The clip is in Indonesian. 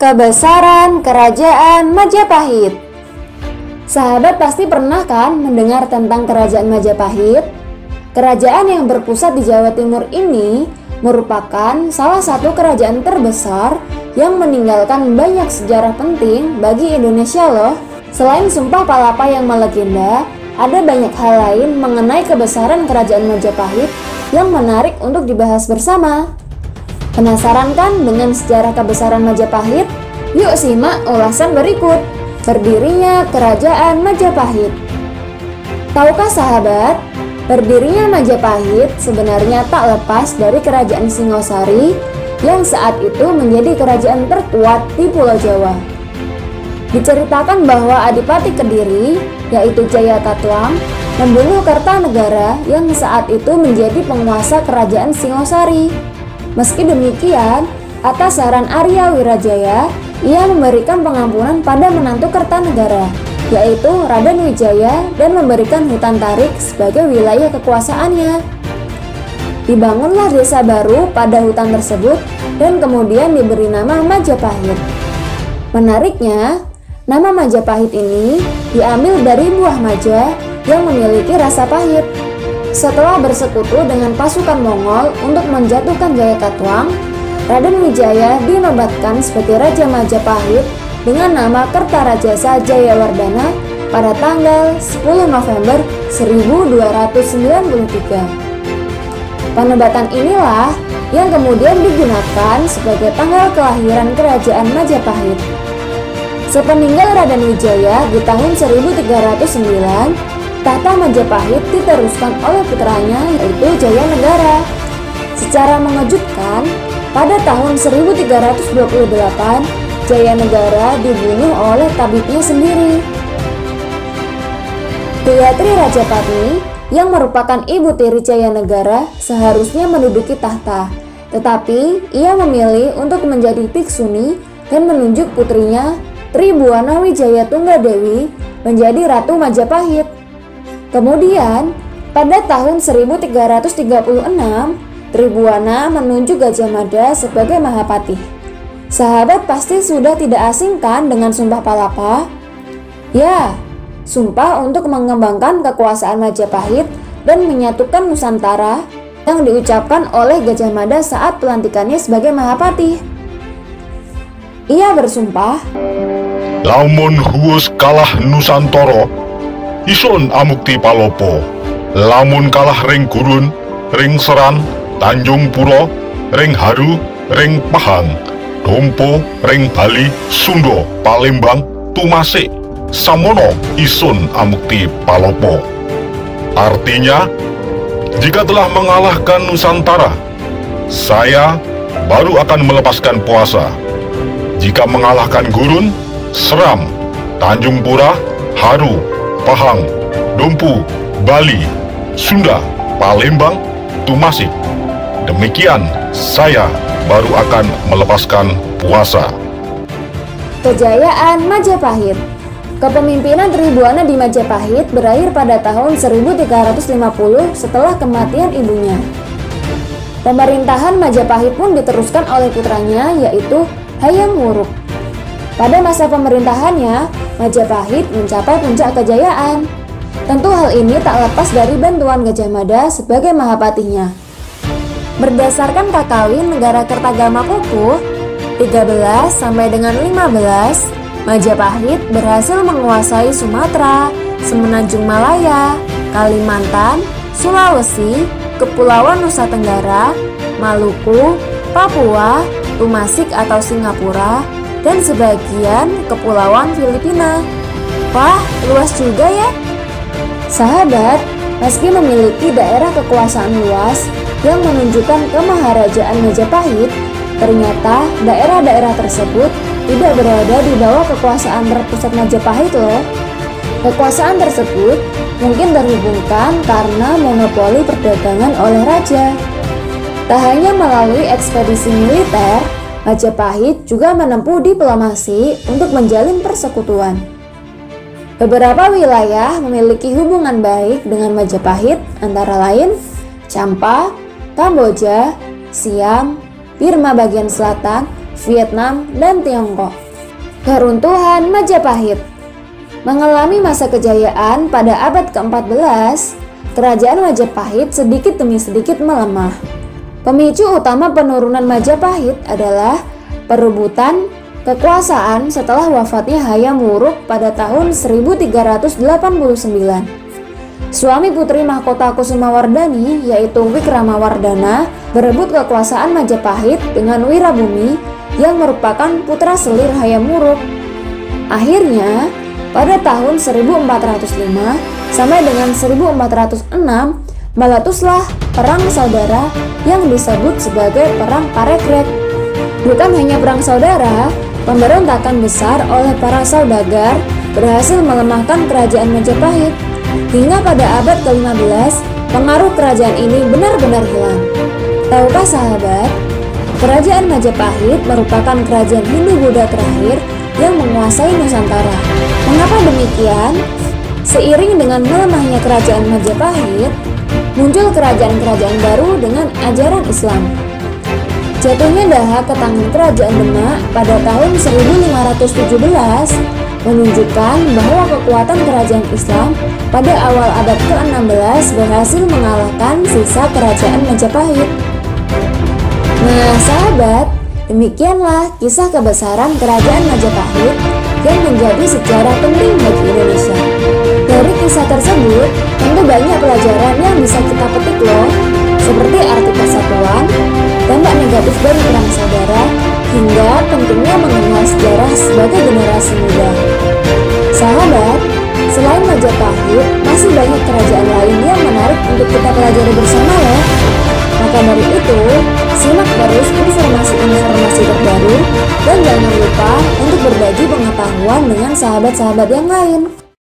Kebesaran Kerajaan Majapahit. Sahabat pasti pernah kan mendengar tentang Kerajaan Majapahit? Kerajaan yang berpusat di Jawa Timur ini merupakan salah satu kerajaan terbesar yang meninggalkan banyak sejarah penting bagi Indonesia loh. Selain Sumpah Palapa yang melegenda, ada banyak hal lain mengenai kebesaran Kerajaan Majapahit yang menarik untuk dibahas bersama. Penasaran kan dengan sejarah kebesaran Majapahit? Yuk simak ulasan berikut. Berdirinya Kerajaan Majapahit. Tahukah sahabat, berdirinya Majapahit sebenarnya tak lepas dari Kerajaan Singosari yang saat itu menjadi kerajaan terkuat di Pulau Jawa. Diceritakan bahwa Adipati Kediri, yaitu Jayakatwang, membunuh Kertanegara yang saat itu menjadi penguasa Kerajaan Singosari. Meski demikian, atas saran Arya Wirajaya, ia memberikan pengampunan pada menantu Kertanegara, yaitu Raden Wijaya, dan memberikan hutan tarik sebagai wilayah kekuasaannya. Dibangunlah desa baru pada hutan tersebut dan kemudian diberi nama Majapahit. Menariknya, nama Majapahit ini diambil dari buah maja yang memiliki rasa pahit. Setelah bersekutu dengan pasukan Mongol untuk menjatuhkan Jayakatwang, Raden Wijaya dinobatkan sebagai Raja Majapahit dengan nama Kertarajasa Jayawardhana pada tanggal 10 November 1293. Penobatan inilah yang kemudian digunakan sebagai tanggal kelahiran Kerajaan Majapahit. Sepeninggal Raden Wijaya di tahun 1309, tahta Majapahit diteruskan oleh putranya yaitu Jayanegara. Secara mengejutkan, pada tahun 1328, Jayanegara dibunuh oleh tabibnya sendiri. Gayatri Rajapatni yang merupakan ibu tiri Jayanegara seharusnya menduduki tahta, tetapi ia memilih untuk menjadi biksuni dan menunjuk putrinya Tribuana Wijaya Tunggadewi menjadi Ratu Majapahit. Kemudian, pada tahun 1336, Tribuana menunjuk Gajah Mada sebagai Mahapatih. Sahabat pasti sudah tidak asing kan dengan Sumpah Palapa? Ya, sumpah untuk mengembangkan kekuasaan Majapahit dan menyatukan Nusantara yang diucapkan oleh Gajah Mada saat pelantikannya sebagai Mahapatih. Ia bersumpah, "Lamun huwus kalah Nusantara, isun amukti palopo. Lamun kalah ring Gurun, ring Seran, Tanjung Pura, ring Haru, ring Pahang, Dompo, ring Bali, Sunda, Palembang, Tumasik, samono isun amukti palopo." Artinya, jika telah mengalahkan Nusantara, saya baru akan melepaskan puasa. Jika mengalahkan Gurun, Seram, Tanjung Pura, Haru, Pahang, Dompu, Bali, Sunda, Palembang, Tumasik, demikian saya baru akan melepaskan puasa. Kejayaan Majapahit. Kepemimpinan Tribuana di Majapahit berakhir pada tahun 1350 setelah kematian ibunya. Pemerintahan Majapahit pun diteruskan oleh putranya yaitu Hayam Wuruk. Pada masa pemerintahannya, Majapahit mencapai puncak kejayaan. Tentu hal ini tak lepas dari bantuan Gajah Mada sebagai Mahapatihnya. Berdasarkan Kakawin Negara Kertagama Kukuh 13 sampai dengan 15, Majapahit berhasil menguasai Sumatera, Semenanjung Malaya, Kalimantan, Sulawesi, Kepulauan Nusa Tenggara, Maluku, Papua, Tumasik atau Singapura, dan sebagian Kepulauan Filipina. Wah, luas juga ya. Sahabat, meski memiliki daerah kekuasaan luas yang menunjukkan kemaharajaan Majapahit, ternyata daerah-daerah tersebut tidak berada di bawah kekuasaan terpusat Majapahit loh. Kekuasaan tersebut mungkin terhubungkan karena monopoli perdagangan oleh raja. Tak hanya melalui ekspedisi militer, Majapahit juga menempuh diplomasi untuk menjalin persekutuan. Beberapa wilayah memiliki hubungan baik dengan Majapahit, antara lain Champa, Kamboja, Siam, Birma bagian selatan, Vietnam, dan Tiongkok. Keruntuhan Majapahit mengalami masa kejayaan pada abad ke-14. Kerajaan Majapahit sedikit demi sedikit melemah. Pemicu utama penurunan Majapahit adalah perebutan kekuasaan setelah wafatnya Hayam Wuruk pada tahun 1389. Suami putri mahkota Kusumawardhani yaitu Wikramawardhana berebut kekuasaan Majapahit dengan Wirabumi yang merupakan putra selir Hayam Wuruk. Akhirnya, pada tahun 1405 sampai dengan 1406 meletuslah perang saudara yang disebut sebagai Perang Parekrek. Bukan hanya perang saudara, pemberontakan besar oleh para saudagar berhasil melemahkan kerajaan Majapahit. Hingga pada abad ke-15, pengaruh kerajaan ini benar-benar hilang. Tahukah sahabat, kerajaan Majapahit merupakan kerajaan Hindu-Buddha terakhir yang menguasai Nusantara. Mengapa demikian? Seiring dengan melemahnya kerajaan Majapahit, muncul kerajaan-kerajaan baru dengan ajaran Islam. Jatuhnya Daha ke tangan kerajaan Demak pada tahun 1517 menunjukkan bahwa kekuatan kerajaan Islam pada awal abad ke-16 berhasil mengalahkan sisa kerajaan Majapahit. Nah sahabat, demikianlah kisah kebesaran kerajaan Majapahit yang menjadi sejarah penting bagi Indonesia. Dari kisah tersebut, tentu banyak pelajaran yang bisa kita petik loh, seperti arti persatuan, dampak negatif dari perang saudara, hingga pentingnya mengenal sejarah sebagai generasi muda. Sahabat, selain Majapahit, masih banyak kerajaan lain yang menarik untuk kita pelajari bersama loh. Maka dari itu, simak terus informasi-informasi terbaru dan jangan lupa untuk berbagi pengetahuan dengan sahabat-sahabat yang lain.